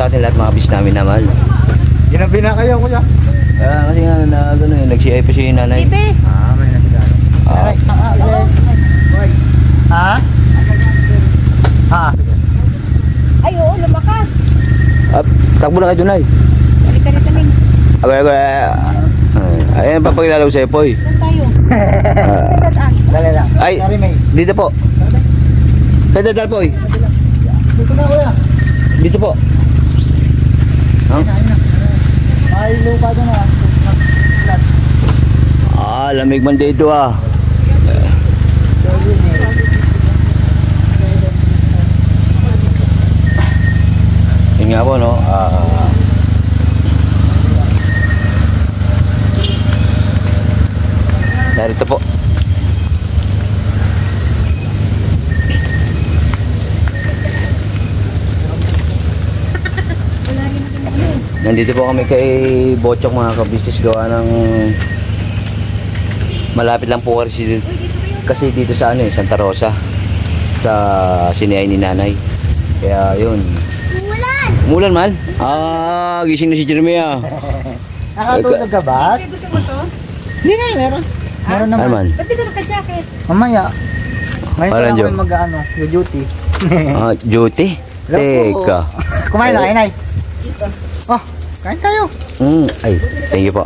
sa atin lahat mga bis namin na mahal. Ginabi na kayo, kuya. Kasi nga na gano'n, nag-CI pa si nanay. Ibe. May nasigaro. Ay, oo, lumakas. Takbo na kayo doon ay. Rita-rita ning. Ayan, papakilala ko sa'yo, Poy. Saan tayo? Dali lang. Ay, dito po. Sa dadal, Poy. Dito na, kuya. Dito po. Ay, lupa doon Lamig man dito Yun nga po, no? Narito po. Nandito po kami kay Bochok mga kabisnes, gawa ng malapit lang po kasi dito sa Santa Rosa sa sinayay ni nanay. Kaya yun. Umulan man? Gising na si Jeremy Nakatulog ka ba? Gusto mo to? Hindi nga, meron. Meron naman. Ano man? Ba't di ka naka-jacket? Mamaya. Ngayon Parang pa Jo. lang mag-ano, yung duty. Duty? Teka. Kumain na, Nay. Oh, kain tayo. Ay, thank you po.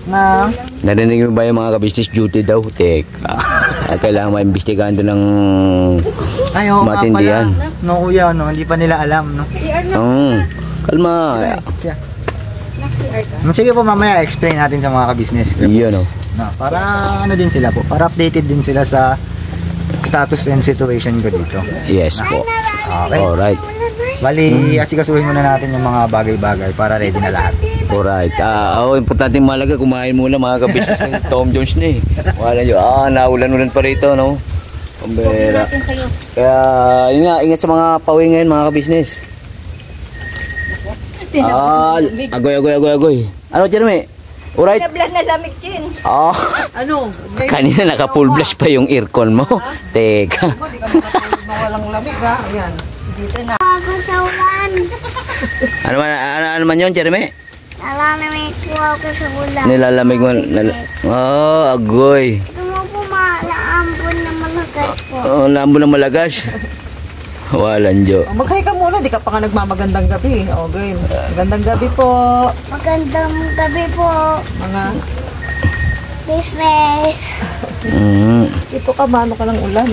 Na, Narinig mo ba yung mga kabisnes duty daw? Teka. Kailangan maimbestigahan doon ng ayo nga matindihan. pala. No, kuya, no, hindi pa nila alam, no. Kalma. Sige po, mamaya explain natin sa mga ka-business. Yun, No, para ano din sila po, para updated din sila sa status and situation ko dito. Yes po. Okay. Alright. Bali, asikasuhin muna natin yung mga bagay-bagay para ready na lahat. Alright. Importante malaga, kumain muna mga kabisnes ng Tom Jones na Wala nyo. Naulan-ulan pa rito, no? Pambera. Kaya, yun nga, ingat sa mga pawing ngayon mga kabisnes. Agoy. Ano, Jeremy? Alright. Nablan na lamig, Chin. Ano? Kanina naka-full blast pa yung aircon mo. Teka. Hindi ka makatulog na walang lamig, ha? Ayan. Dito na. Ako sa ulan. Ano man yun, Jeremy? Nalalamig po ako sa ulan. Nilalamig mo. Agoy. Ito mo po malaambon na malagas po. Lambo na malagas. Walang jo. Mag-hi ka muna, di ka pa nga nagmamagandang gabi. Okay, magandang gabi po. Magandang gabi po. Mga Business. ito ka, mano ka ng ulan.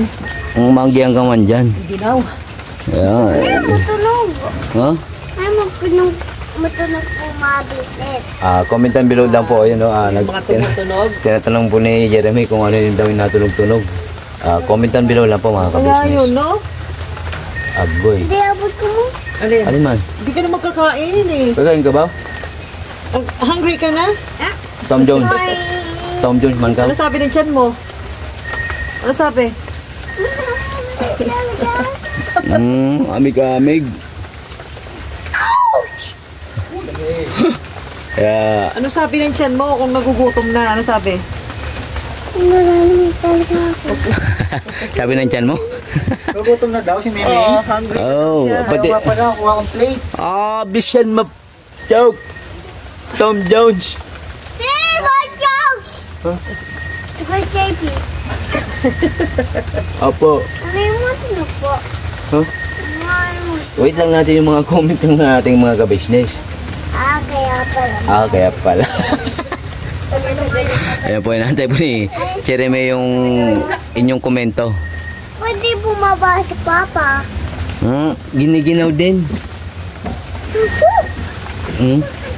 Manggihan ka man dyan. Ginaw. Ay, matunog. Ha? Ay, matunog po mga business. Commentan below lang po. Yun, no? Mga tumutunog. Tinatanong po ni Jeremy kung ano yung daw yung natunog-tunog. Commentan below lang po mga Kaya kabisnes. yun, no? Agoy. Hindi, abot ko mo. Alin? Alin man? Hindi ka na magkakain eh. Kakain ka ba? Hungry ka na? Tom Jones. Tom Jones man ka? Ano sabi ng tiyan mo? Ano sabi? Amig-amig. Kaya, Ano sabi ng tiyan mo kung nagugutom na? Ano sabi? Nalalamig talaga ako. sabi ng tiyan mo? Gugutom na daw si Meme. Hungry. Pati. Ayaw pa daw, kuha akong plates. Bisan joke. Tom Jones. Silver jokes! Super JP. Opo. Ano yung matunog po? Huh? Wait lang natin yung mga comment ng ating mga ka-business. Kaya pala. Kaya pala. Ayan po, inantay po ni Jeremy yung inyong komento. Pwede bumaba si Papa. Giniginaw din.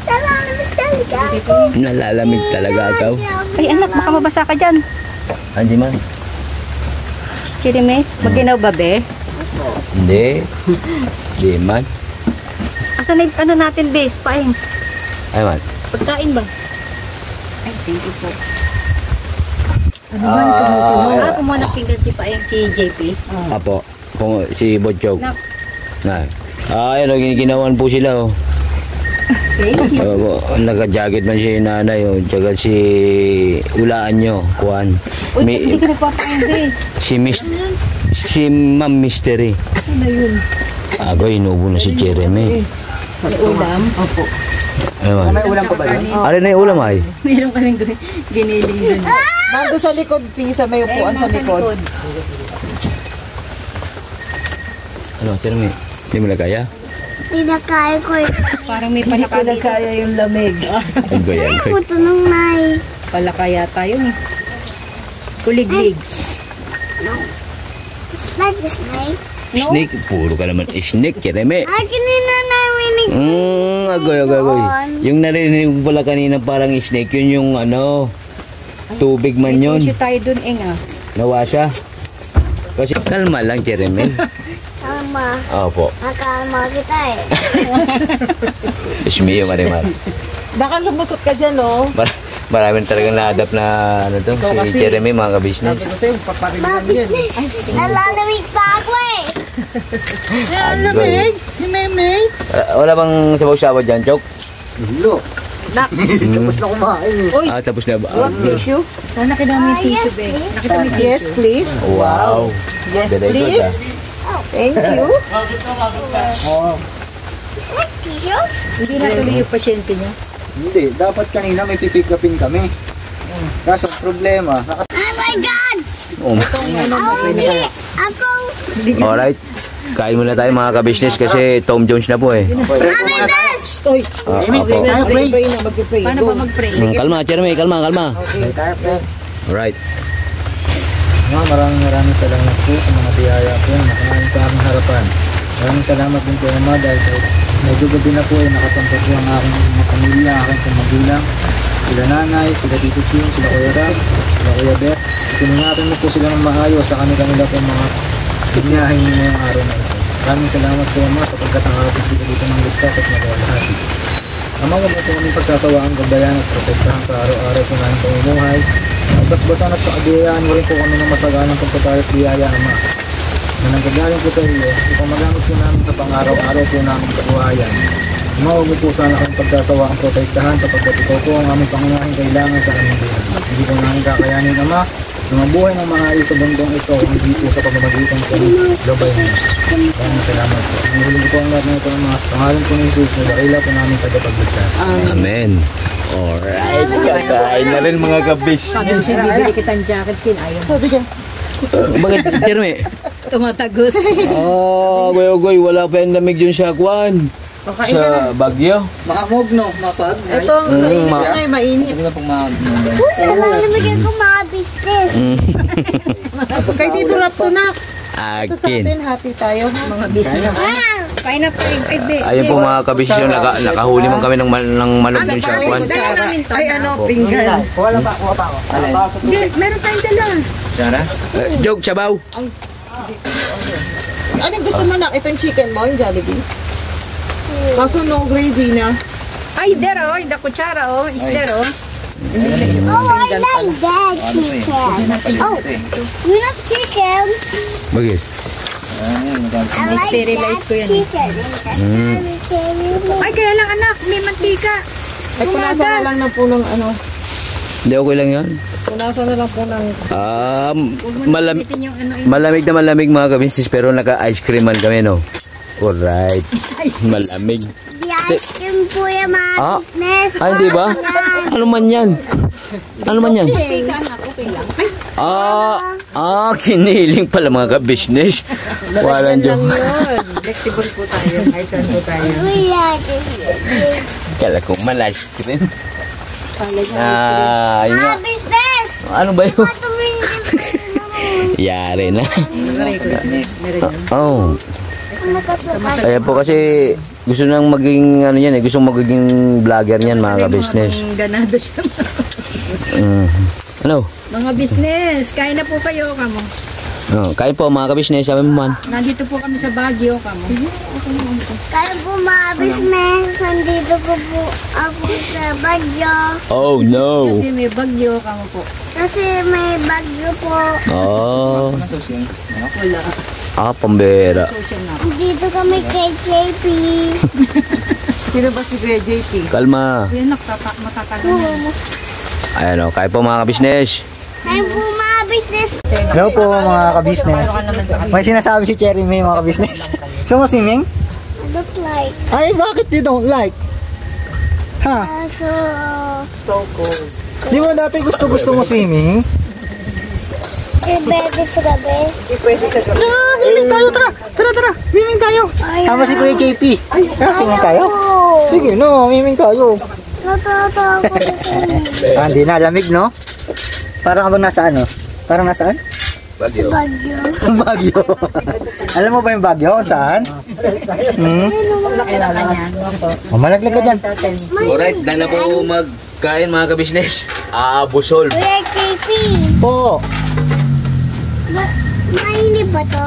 Nalalamig talaga ako. Nalalamig talaga ikaw. Ay, anak, baka mabasa ka dyan. Hindi man. Jeremy, maginaw ba, be? Hindi. Hindi man. Asan na ano natin, be? Paing. Ay man. Pagkain ba? Ay, thank you po. Pumunap pinggan si Paeng, si JP. Apo. Kung si Bochog. Nak. Ayun, giniginawan po sila. Naka-jacket man si nanay. Tsaka si ulaan nyo. Kuhan. Uy, hindi ka nagpapaing, be. Si Ma'am Mystery. Ano yun? Inubo na si Jeremy. Ulam? Opo. Ano man? May ulam pa ba yun? Ano na yung ulam ay? Meron ka rin giniling dun. Nando sa likod, Pisa, may upuan sa likod. Ano, Jeremy? Hindi mo na kaya? Hindi na kaya ko eh. Parang may palaka dito. kaya yung lamig. Ay, goy, ay, goy. Puto nung nai. Palaka yata yun. Kuliglig. Like this snake. Snake? Puro ka naman snake, Jeremy. Akin ni nanay winig. Agoy. Yung narinig mo pala kanina parang snake, yun yung ano, tubig man yun. Issue tayo dun, Enga. Nawa siya. Kasi kalma lang, Jeremy. Tama. Opo. Nakalma kita eh. Ismiyo, Marimar. Baka lumusot ka dyan, no? Maraming talagang na-adapt na ano to, Ikaw si kasi. Jeremy, mga kabisnes. Sabi ko sa'yo, paparilan yan. Nalalamig pa ako eh. Agoy. Wala bang sabaw-sabaw dyan, Chok? Hello. Tapos na kumain eh. Uy, Tapos na ba? tissue? Sana nakita mo yung tissue, be. Nakita mo yung tissue. Yes, please. Wow. Yes, Very good, please. Thank you. Tissue? Hindi na tuloy yung pasyente niya. Hindi, dapat kanina may pipick upin kami. Kaso ang problema, Oh my God! Oh. Ako! Alright. Kain muna tayo mga kabisnes kasi Tom Jones na po eh. Oy, Opo. pray na, mag-pray. Paano ba mag-pray? Kalma, Jeremy, kalma. okay tayo pre. Alright. Maraming salamat po sa mga biyaya po na nakain sa aking harapan. Maraming salamat din po Ama dahil medyo gabi na po ay nakatampo po ang aking mga pamilya, aking pamagulang. Sila nanay, sila Tito King, sila Kuya Rab, sila Kuya Beth. Tiningatan mo po sila ng maayos sa kanila po mga binyahin mo ngayong araw na ito. Maraming salamat po Ama sapagkat nakakapit sila dito ng ligtas at magawalhati. Ama, huwag mo po kami pagsasawaan, gabayan at protektahan sa araw-araw po namin pamumuhay. Basbasan at paabiyayaan mo rin po kami ng masaganang pagpapala at biyaya, Ama. Na nanggagaling po sa iyo, upang magamit po namin sa pang-araw-araw po namin kabuhayan. Ama, huwag mo po sana kami pagsasawaan protektahan sapagkat ikaw po ang aming pangunahing kailangan sa aming buhay. Hindi po namin kakayanin, Ama, na mabuhay ng mga ayos sa bundong ito, hindi po sa pamamagitan po ng gabay mo. Maraming salamat po. Ang huling ko po ang lahat ng ito ng mga pangalan po ni Jesus na dakila po namin tagapagligtas. Amen. Alright. Kakain na rin mga kabisnes. Sabi ko siya, bibili kitang jacket, Kin. Ayaw. Sabi ka, Bakit, Jeremy? Tumatagos. Goy, wala pa yung lamig yun sa Kwan. pakain ka na. Sa Baguio. Mahamog no, mapag. Ito, mainit na eh, mainit. Nalalamig ako mga business. Kay Tito Rap to na. Ito sa Akin. atin, happy tayo. Mga Business. Ah! Kain na pa rin. Ay, be. Ayun po mga kabisnes yun, nakahuli man kami ng manok dun sa Kwan. Ay, ano, pinggan. Wala pa ako. Hindi, meron tayong dala. Joke, sabaw. Anong gusto mo na? Itong chicken mo, yung Jollibee? Kaso no gravy na. Ay, there, oh. The kutsara, oh. Is there, oh. Oh, I like that chicken. Oh, you love chicken? Bagay. I like Sterilize that ko yan. chicken. Ay, kaya lang, anak. May mantika. Ay, punasan na lang na po ng ano. Hindi, okay lang yan. Punasan na lang po ng... Malamig, Bitin yung ano, malamig na malamig mga kabisnes pero naka-ice cream man kami, no? Alright. Malamig. The ice cream po yung mga Ah. business. Ay, di ba? Ano man yan? Ano man yan? okay ka, anak. Okay lang. Ay, Kiniling pala mga kabisnes. Walang Lang joke. yun. Flexible po tayo. Kahit saan po tayo. We like it. Kala kong man-ice cream. Yun Mga nga. business. Ano ba yun? Tumingin Yari na. Maray ko. Meron yun. Oh. nakasukat. Kaya po kasi gusto nang maging ano yan eh, gusto magiging vlogger niyan mga ka-business. Mukhang ganado siya. Ano? Mga business, kain na po kayo, kamo. Oh, kain po mga ka-business, sabi mo man. Nandito po kami sa Baguio, kamo. Kaya po mga business. Nandito po ako sa Baguio. Oh no. Kasi may Baguio, kamo po. Kasi may Baguio po. Oh. Wala. Pambera. Social na. Dito kami kay JP. Sino ba si Kuya JP? Kalma. Yan, matatagal na. Ayan o, kain po mga ka-business. Kaya po mga business. Hello po mga ka-business. May sinasabi si Cherry May mga ka-business. So mo swimming? don't like. Ay, bakit you don't like? Ha? So cold. Di mo dati gusto mo swimming? Pwede sa gabi. Hindi pwede sa gabi. Tara, swimming tayo, tara. Swimming tayo. Sama si Kuya JP. Swimming tayo? Sige, no, swimming tayo. Natatakot ako. Hindi na, lamig, no? Parang abang nasa ano? Parang nasaan? Bagyo. Bagyo. Bagyo. Alam mo ba yung Bagyo? Saan? Malaglag ka dyan. Alright, dahil na po magkain mga kabisnes. Busol. Kuya JP. Po. Mainit ba to?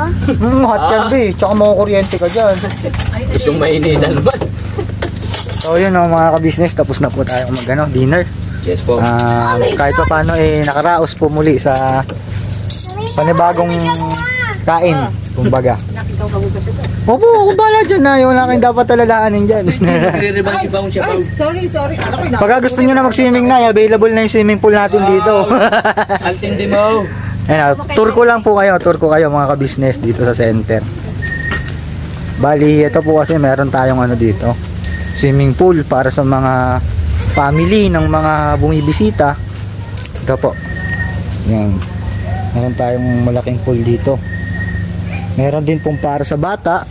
Hot yan, be. Tsaka mga kuryente ka dyan. Gustong mainitan naman. So yun, mga kabisnes, tapos na po tayo dinner. Yes po. Kahit pa paano, nakaraos po muli sa panibagong kain, kumbaga. Opo, ako bala dyan na. Yung wala kayong dapat talalaanin dyan. Nagre-rebound si Baon siya, Baon. Sorry. Pagka gusto nyo na mag-swimming na, available na yung swimming pool natin dito. Ang tindi mo. Ayan, tour ko kayo mga kabisnes dito sa center. Bali, ito po kasi meron tayong dito, swimming pool para sa mga family ng mga bumibisita. Ito po. Yan. Meron tayong malaking pool dito. Meron din pong para sa bata.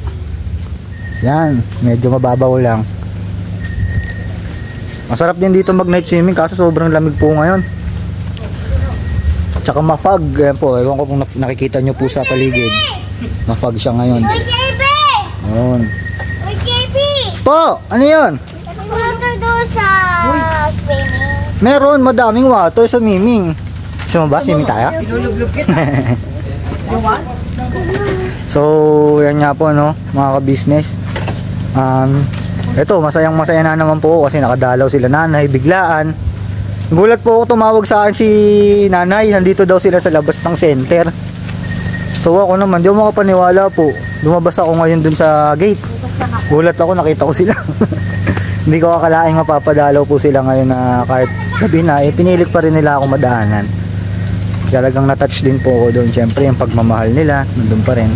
Yan, medyo mababaw lang. Masarap din dito mag night swimming kaso sobrang lamig po ngayon. Tsaka mafag. Ayan po, ewan ko kung nakikita nyo po sa paligid. Mafag siya ngayon. Kuya JP. Ayun. Kuya JP. Po, ano yun? Water doon sa swimming. Meron, madaming water sa swimming. Gusto mo ba? Swimming tayo? Inulublog kita. You want? So, yan nga po, no, mga ka-business. Ito, masaya na naman po kasi nakadalaw sila nanay, biglaan. Gulat po ako, tumawag sa akin si nanay, nandito daw sila sa labas ng center. So ako naman, di ako makapaniwala po. Lumabas ako ngayon dun sa gate. Gulat ako, nakita ko sila. Hindi ko akalaing mapapadalaw po sila ngayon na kahit gabi na, pinilit pa rin nila ako madaanan. Talagang na-touch din po ako doon. Siyempre, yung pagmamahal nila, nandun pa rin.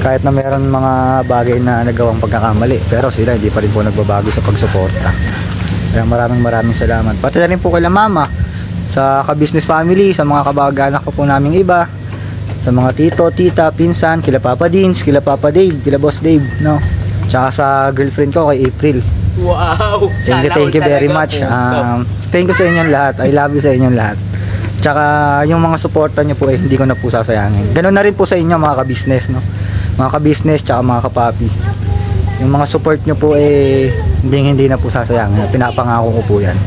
Kahit na meron mga bagay na nagawang pagkakamali, pero sila hindi pa rin po nagbabago sa pagsuporta. Kaya maraming salamat. Pati na rin po kay mama, sa ka-business family, sa mga kabag-anak ko po naming iba, sa mga tito, tita, pinsan, kila Papa Dins, kila Papa Dave, kila Boss Dave, no? Tsaka sa girlfriend ko kay April. Wow! Thank you very much. Thank you sa inyong lahat. I love you sa inyong lahat. Tsaka yung mga suporta nyo po hindi ko na po sasayangin. Ganun na rin po sa inyo mga ka-business, no? Mga ka-business tsaka mga kapapi. Yung mga support nyo po hindi na po sasayangin. Pinapangako ko po yan.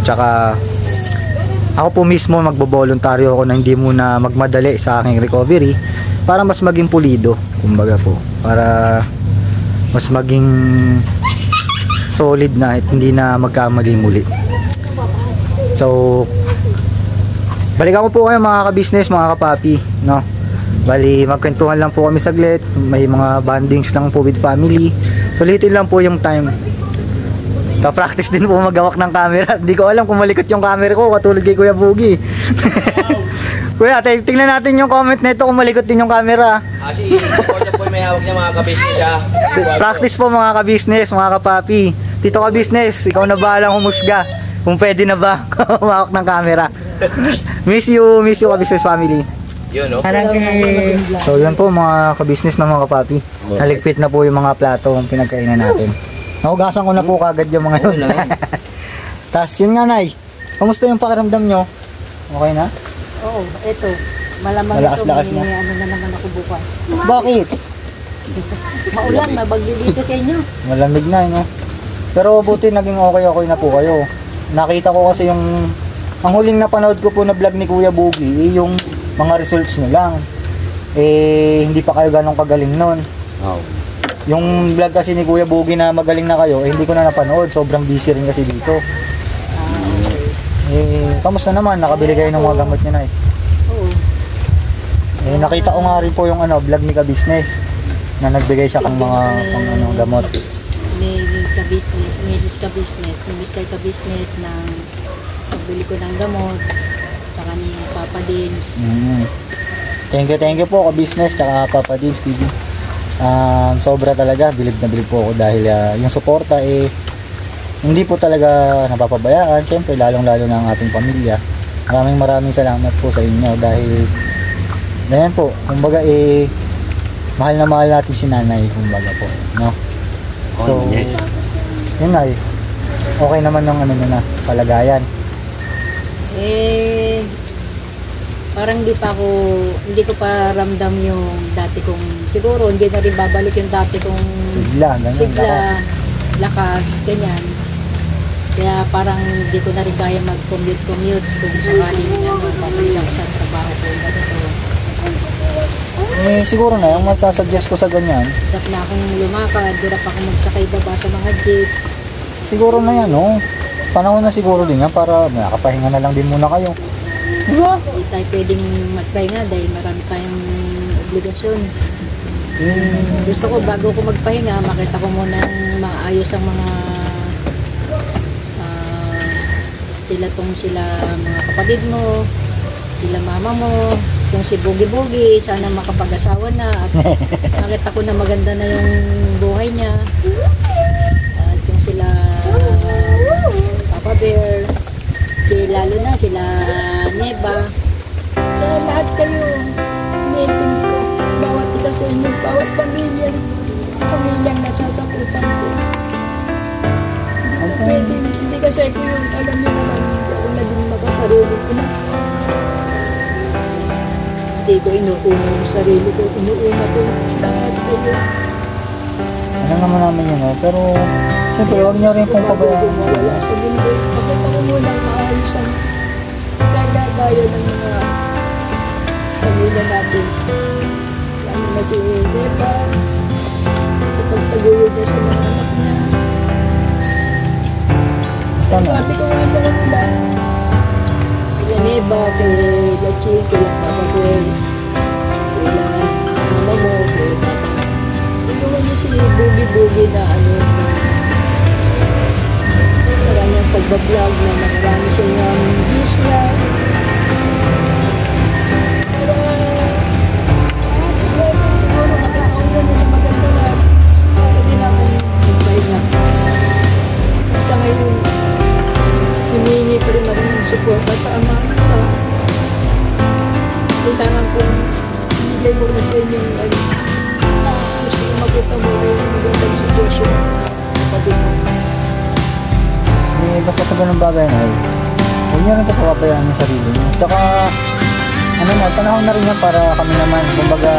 Tsaka ako po mismo magbo-voluntaryo ako na hindi muna magmadali sa aking recovery para mas maging pulido, kumbaga po. Para mas maging solid na at hindi na magkamali muli. So, balikan ko po kayo mga ka-business, mga kapapi, no? Bali, magkwentuhan lang po kami saglit. May mga bandings lang po with family. Sulitin lang po yung time. Pa-practice din po magawak ng camera. Hindi ko alam kung malikot yung camera ko katulad kay Kuya Boogie. Kuya, tingnan natin yung comment nito kung malikot din yung camera. Kasi po may hawak niya mga ka-business siya. Practice po mga ka-business, mga kapapi. Tito ka-business, ikaw na bahalang humusga kung pwede na ba humawak ng camera. Miss you ka-business family. Yun, no? So yun po mga ka-business na mga kapapi. Naligpit na po yung mga plato ang pinagkainan natin. Nahugasan ko na po kagad yung mga yun. Tapos yun nga, Nay, kamusta yung pakiramdam nyo? Okay na? Oo, eto. Malamang Malakas-lakas ito, na. may ano na naman ako bukas. Bakit? Maulan, mabagyo dito sa inyo. Malamig na, no? Pero buti naging okay na po kayo. Nakita ko kasi yung ang huling napanood ko po na vlog ni Kuya Boogie, yung mga results nyo lang. Hindi pa kayo ganong kagaling nun. Wow. Yung vlog kasi ni Kuya Boogie na magaling na kayo, hindi ko na napanood. Sobrang busy rin kasi dito. Kamusta naman? Nakabili kayo ng mga gamot nyo na Oo. nakita ko nga rin po yung vlog ni Ka-Business na nagbigay siya ng mga gamot. May ka-business, Mrs. ka-business, ni Mr. ka-business ng pagbili ko ng gamot, tsaka ni Papa Dins. Thank you po Ka-Business tsaka Papa Dins TV. Sobra talaga, bilib na bilib po ako dahil yung suporta hindi po talaga napapabayaan. Siyempre lalong-lalo na ang ating pamilya. Maraming salamat po sa inyo dahil ganyan po, kumbaga mahal na mahal natin si nanay, kumbaga po, no? So, yun nga okay naman ng ano na kalagayan. Parang hindi ko pa ramdam yung dati kong, siguro hindi na rin babalik yung dati kong Sigla, lakas, ganyan. Kaya parang hindi ko na rin kaya mag-commute kung sakaling babalik ako sa trabaho ko. Siguro na, yung masasuggest ko sa ganyan. Hirap na akong lumakad, hirap ako magsakay baba sa mga jeep. Siguro na yan, no? Panahon na siguro din yan para nakapahinga na lang din muna kayo. Diba? Hindi tayo pwedeng magpahinga dahil marami tayong obligasyon. Gusto ko bago ko magpahinga, makita ko muna maayos ang mga sila mga kapatid mo, sila mama mo, kung si Bugi-Bugi, sana makapag-asawa na at nakita ko na maganda na yung buhay niya. At kung sila Papa Bear, lalo na sila Neba. Kaya lahat kayo, iniintindi ko. Bawat isa sa inyo, bawat pamilyang nasasakupan ko. Hindi kasi ako yung alam niyo naman, hindi ako naging makasarili ko na. Hindi ko inuuna yung sarili ko, inuuna ko lahat kayo. Ano naman namin yun, pero siyempre huwag niyo rin pong pabayaan. Wala sa mundo. Pakita ko muna maayos ang gagaya ng mga pamilya natin. Lalo na si Neba, sa pagtaguyod niya sa mga anak niya. Sabi ko nga sa kanila, kila Neba, kila Lachi, kila Papa Bear, kila mama mo, kila tata. Tulungan niyo si Bugi-Bugi na sa kanyang pagbablog na marami siyang views niya. Para siguro makakaunan na maganda na pwede na akong magpahinga. Sa ngayon, humihingi pa rin ng suporta sa ama, sa kailangan kong ibigay mo na sa inyo gusto ko makita mo rin yung magandang sitwasyon kapatid mo. Basta sa ganung bagay na huwag niyo rin papabayaan yung sarili niyo. Tsaka panahon na rin yan para kami naman, kumbaga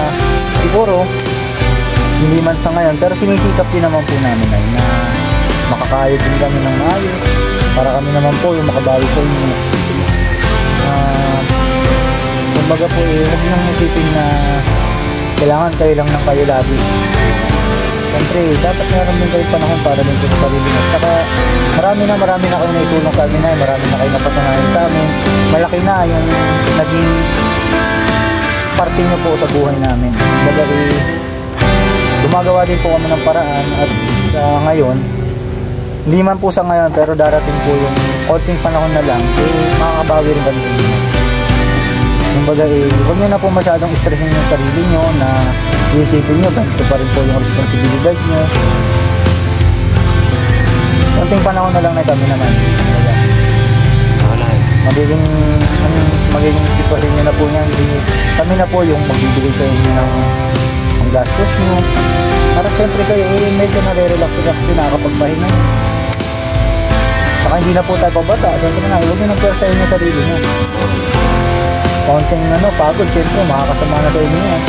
siguro hindi man sa ngayon, pero sinisikap din naman po namin na makakayod din kami ng maayos para kami naman po yung makabawi sa inyo. Kumbaga po huwag nang isipin na kailangan kayo lang ng kayo lagi. Siyempre dapat meron din kayo panahon para din sa sarili nyo. Saka marami na kayo naitulong sa amin, marami na kayo napatunayan sa amin. Malaki na yung naging parte nyo po sa buhay namin. Kumbaga gumagawa din po kami ng paraan at ngayon hindi man po sa ngayon, pero darating po yung konting panahon na lang, makakabawi rin kami sa inyo. Kumbaga huwag nyo na po masyadong stressin yung sarili nyo na iisipin nyo, ganito pa rin po yung responsibilidad nyo. Konting panahon na lang na kami naman. Magiging sitwasyon nyo na po niyan, kami na po yung magbibigay sa inyo ng gastos nyo. Para siyempre kayo, medyo nare-relax-relax din nakakapagpahinga. Saka hindi na po tayo pabata. Siyempre na, huwag nyo nang pwersahin yung sarili nyo. Konting pagod, siyempre, makakasama na sa inyo yan.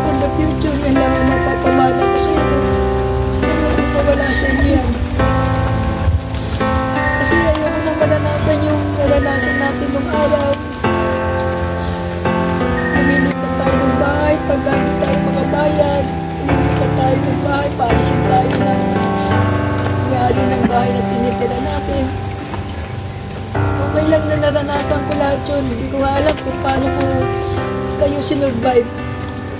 For the future, yan lang ang mapapamana ko sa inyo. Hindi ko wala sa inyo yan. Kasi ayoko nang maranasan yung naranasan natin nung araw. Lumilipat tayo ng bahay, paggamit tayo makabayad. Lumilipat tayo ng bahay, paalisin tayo na yari ng bahay na tinitira natin. Okay lang na naranasan ko lahat yun. Hindi ko alam kung paano ko kayo sinurvive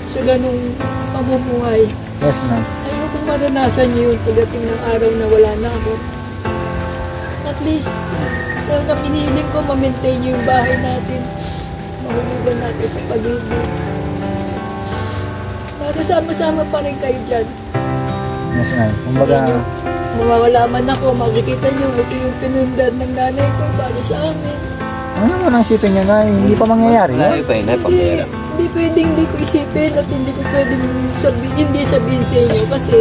sa ganung pamumuhay. Yes, ma'am. Ayoko maranasan niyo yun pagdating ng araw na wala na ako. At please. Kaya na piniling ko, ma-maintain yung bahay natin. Mahulugan natin sa pag-ibig. Para sama-sama pa rin kayo dyan. Yes, Nay. Kumbaga, Mawawala man ako, makikita nyo, ito yung pinundan ng nanay ko para sa amin. ano naman ang isipin nyo, Nay? Hindi pa mangyayari, Nay, pa, Nay, pagkaya. Hindi pwedeng hindi ko isipin at hindi ko pwedeng hindi sabihin sa inyo kasi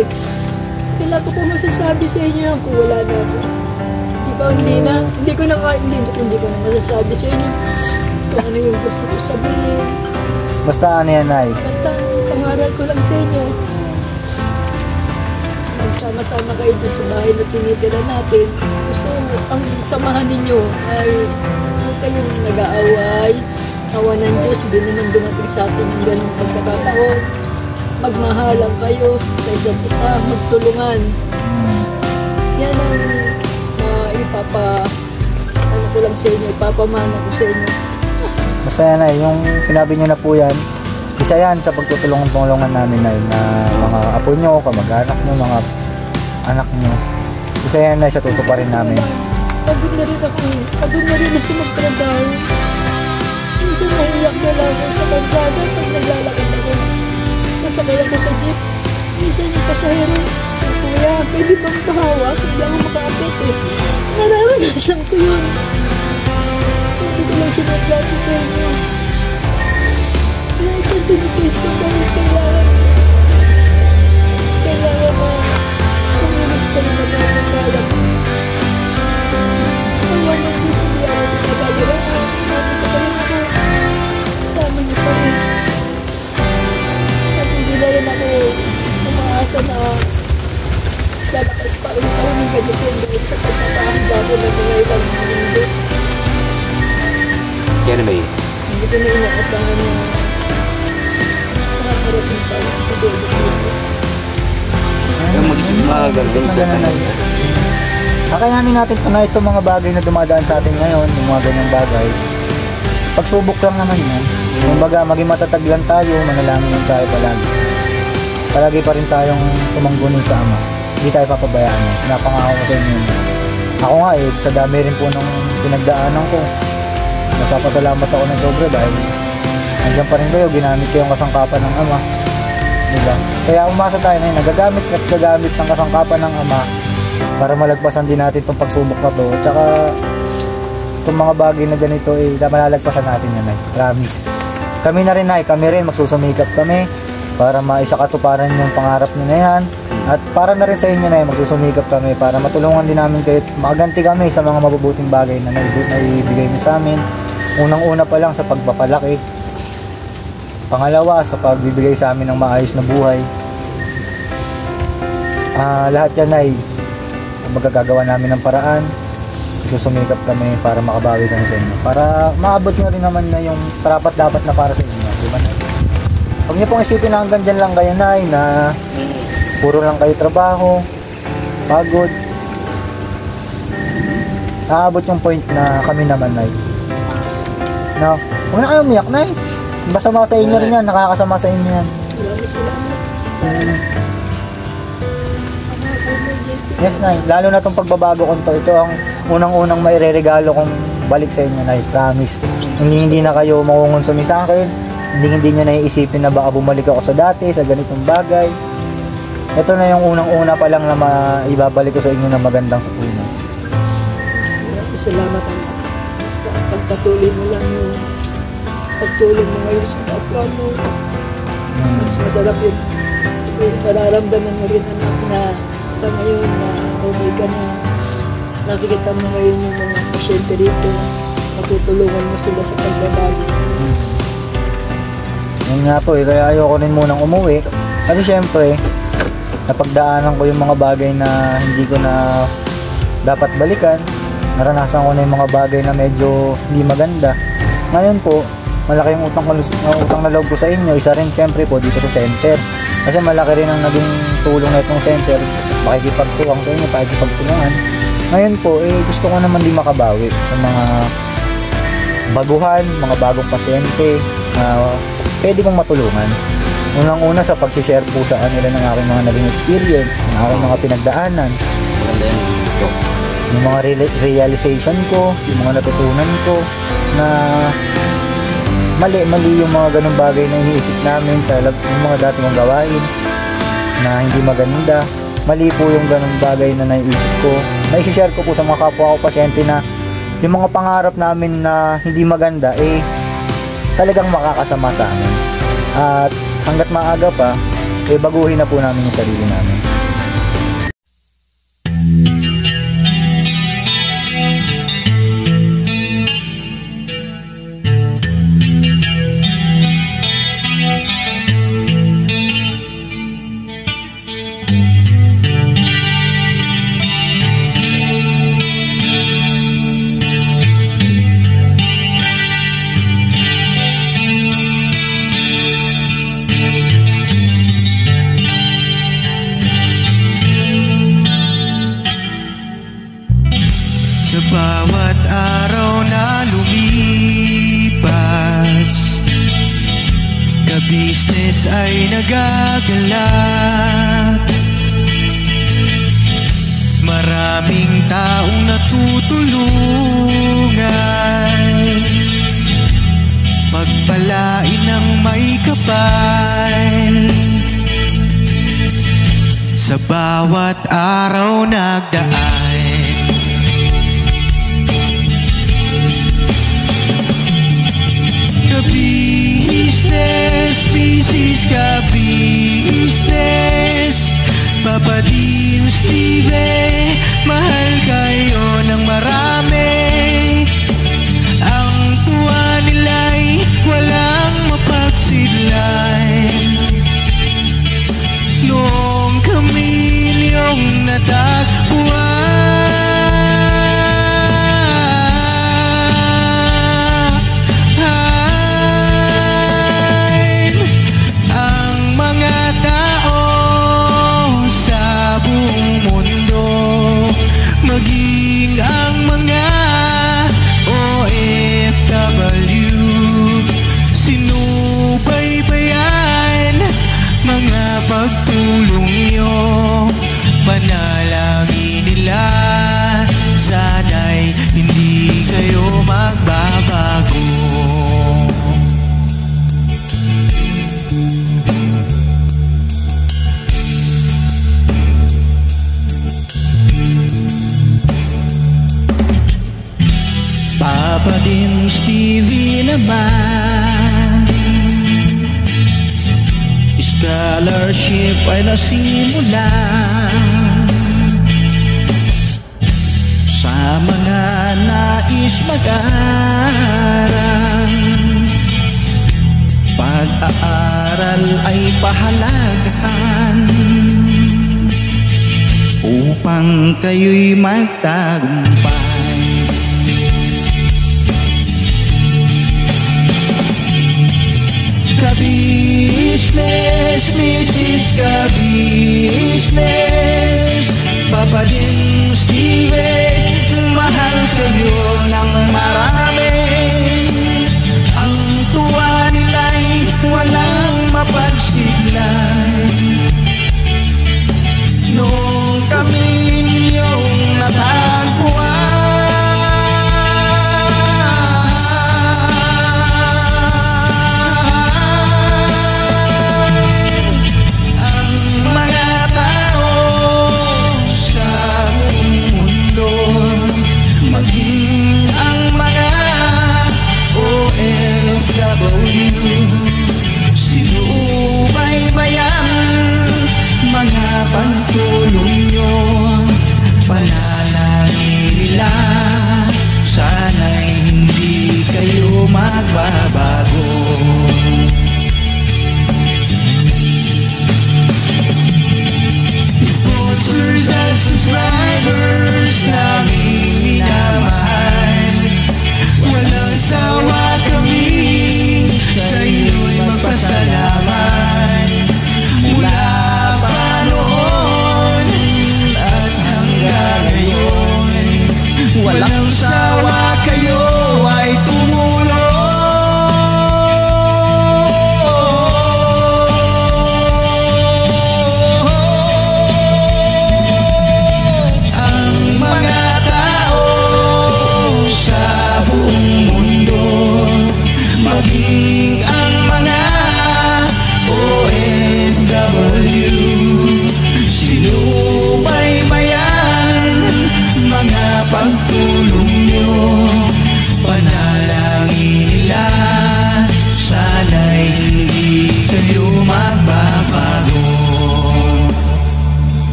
wala ko po masasabi sa inyo kung wala na ako. Hindi ko na masasabi sa inyo kung ano yung gusto ko sabihin. Basta ano yan, Nay? Basta pangaral ko lang sa inyo. Magsama-sama kayo dun sa bahay na tinitira natin. Gusto ang samahan ninyo ay huwag kayong nag-aaway. Awa ng Diyos, hindi naman dumating sa atin ng ganong pagkakataon. Magmahalan kayo sa isa't isa, magtulungan. Yan ang ano ko lang sa inyo, ipapamana ko sa inyo. Basta yan, Nay. Yung sinabi nyo na po yan, isa yan sa pagtutulungan-tulungan namin, Nay, na mga apo nyo, kamag-anak nyo, mga anak nyo. Isa yan, Nay, sa tutuparin namin. Pagod na rin ako magtrabaho. Minsan nahiyak na lang ako sa kalsada pag naglalakad ako. Nasakay ako sa jeep. Minsan yung pasahero, kuya, pwede bang pahawa? Hindi ako makaapit eh. Nararanasan ko yun. Hindi ko lang sinasabi sa inyo. Kaya ito pinipis ko dahil kailangan kumilis ko na magkakakalap. Kaya nag-gusto niya ako pinagagawaan. Namin ko pa rin ako. Kasama niyo pa rin. At hindi na rin ako umaasa na lalakas pa rin ako ng ganito dahil sa pagpapahanda ko na mga ilang mundo. Kaya na ba yun? Hindi ko na inaasahan na makakarating pa rin ako dito. Kaya mag-isip magaling sa kanila. Kakayanin natin na itong mga bagay na dumadaan sa atin ngayon, yung mga ganyang bagay. Pagsubok lang naman yan. Kumbaga, maging matatag lang tayo, manalangin lang tayo palagi. Palagi pa rin tayong sumanggunin sa Ama. Hindi tayo papabayaan. Napangako ko sa inyo. Ako nga sa dami rin po ng pinagdaanan ko. Nagpapasalamat ako ng sobra dahil nandiyan pa rin kayo, ginamit ko yung kasangkapan ng Ama. Diba? Kaya umasa tayo na yun, nagagamit at gagamit ng kasangkapan ng Ama para malagpasan din natin itong pagsubok na to. At saka itong mga bagay na ganito malalagpasan natin yan, Nay. Promise. Kami na rin, Nay, kami rin magsusumikap kami para maisakatuparan yung pangarap nyo na yan. At para na rin sa inyo, Nay, magsusumikap kami para matulungan din namin kayo at makaganti kami sa mga mabubuting bagay na naibigay nyo sa amin. Unang-una pa lang sa pagpapalaki. Pangalawa, sa pagbibigay sa amin ng maayos na buhay. Lahat yan, Nay, magagagawa namin ng paraan. Isusumikap kami para makabawi kami sa inyo. Para maabot nyo rin naman na yung dapat na para sa inyo. Diba, Nay? Huwag niyo pong isipin na hanggang dyan lang kayo, Nay, na puro lang kayo trabaho, pagod. Naabot yung point na kami naman, Nay. No? Huwag na kayo umiyak, Nay. Masama sa inyo rin yan, nakakasama sa inyo yan. Yes, Nay. Lalo na itong pagbabago ko ito ang unang-unang maireregalo kong balik sa inyo, Nay. Promise. Hindi na kayo makungonsumi sa akin. Hindi nyo naiisipin na baka bumalik ako sa dati, sa ganitong bagay. Ito na yung unang-una pa lang na maibabalik ko sa inyo na magandang sapunan. Salamat ang pagpatuloy mo lang yung pagtulong mo ngayon sa kapwa mo. Mas masarap yun. Siguro nararamdaman mo rin, anak, na sa ngayon na okay ka na nakikita mo ngayon yung mga pasyente rito. Matutulungan mo sila sa pagbabago. Yun nga po kaya ayoko rin munang umuwi. Kasi syempre, napagdaanan ko yung mga bagay na hindi ko na dapat balikan. Naranasan ko na yung mga bagay na medyo hindi maganda. Ngayon po, malaki yung utang na loob ko sa inyo. Isa rin syempre po dito sa center. Kasi malaki rin ang naging tulong na itong center. Pakikipagtuwang sa inyo, pakikipagtulungan. Ngayon po, gusto ko naman din makabawi sa mga baguhan, mga bagong pasyente na pwede kong matulungan. Unang-una sa pag-share po sa kanila ng aking mga naging experience, ng aking mga pinagdaanan. Maganda yan. yung mga realization ko, yung mga natutunan ko na mali yung mga ganung bagay na iniisip namin sa yung mga dati kong gawain na hindi maganda. Mali po yung ganung bagay na naiisip ko. Naisishare ko po sa mga kapwa ko pasyente na yung mga pangarap namin na hindi maganda talagang makakasama sa amin. At hanggat maaga pa, baguhin na po namin yung sarili namin. Sa bawat araw na lumipas, ka-business ay nagagalak. Maraming taong natutulungan, pagpalain ng may kapal. Sa bawat araw nagdaan, ka-business, business ka-business, Papa Din, Steve, mahal kayo ng marami. Ang tuwa nila'y walang mapagsidlan. Noong kami niyong natagpuan, maging ang mga OFW, sinubaybayan mga pagtulong nyo, panalangin nila sana'y hindi kayo magbabago. Papa Din, Stevie naman, scholarship ay nasimulan sa mga nais mag-aral. Pag-aaral ay pahalagahan upang kayo'y magtagumpay. Ka-business, Mrs. Ka-business, Papa Din, Steve, mahal kayo ng marami.